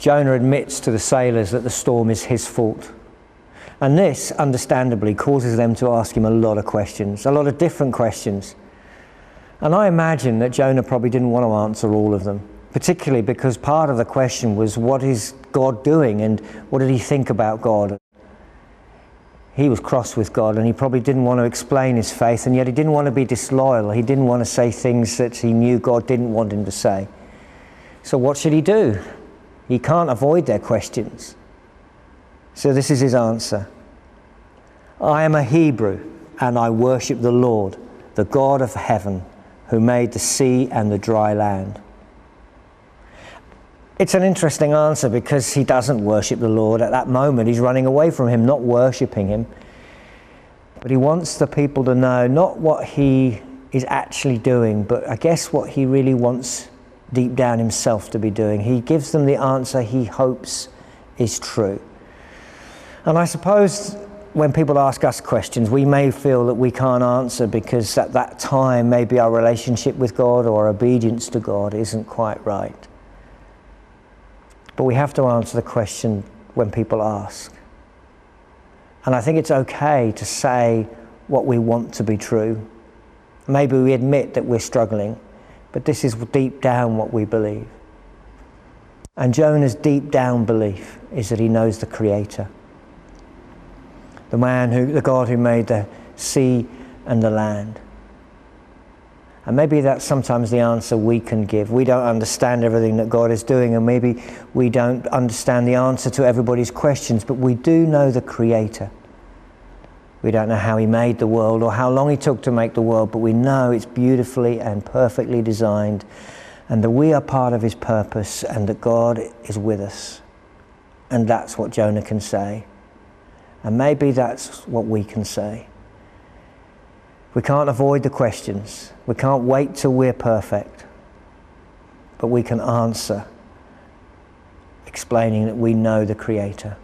Jonah admits to the sailors that the storm is his fault. And this, understandably, causes them to ask him a lot of questions, a lot of different questions. And I imagine that Jonah probably didn't want to answer all of them, particularly because part of the question was, what is God doing and what did he think about God? He was cross with God and he probably didn't want to explain his faith, and yet he didn't want to be disloyal. He didn't want to say things that he knew God didn't want him to say. So what should he do? He can't avoid their questions. So this is his answer. I am a Hebrew and I worship the Lord, the God of heaven, who made the sea and the dry land. It's an interesting answer because he doesn't worship the Lord. At that moment, he's running away from him, not worshipping him. But he wants the people to know not what he is actually doing, but I guess what he really wants deep down himself to be doing. He gives them the answer he hopes is true. And I suppose when people ask us questions, we may feel that we can't answer because at that time maybe our relationship with God or obedience to God isn't quite right. But we have to answer the question when people ask. And I think it's okay to say what we want to be true. Maybe we admit that we're struggling, but this is deep down what we believe. And Jonah's deep down belief is that he knows the Creator. The God who made the sea and the land. And maybe that's sometimes the answer we can give. We don't understand everything that God is doing, and maybe we don't understand the answer to everybody's questions, but we do know the Creator. We don't know how he made the world or how long he took to make the world, but we know it's beautifully and perfectly designed, and that we are part of his purpose, and that God is with us. And that's what Jonah can say. And maybe that's what we can say. We can't avoid the questions. We can't wait till we're perfect. But we can answer, explaining that we know the Creator.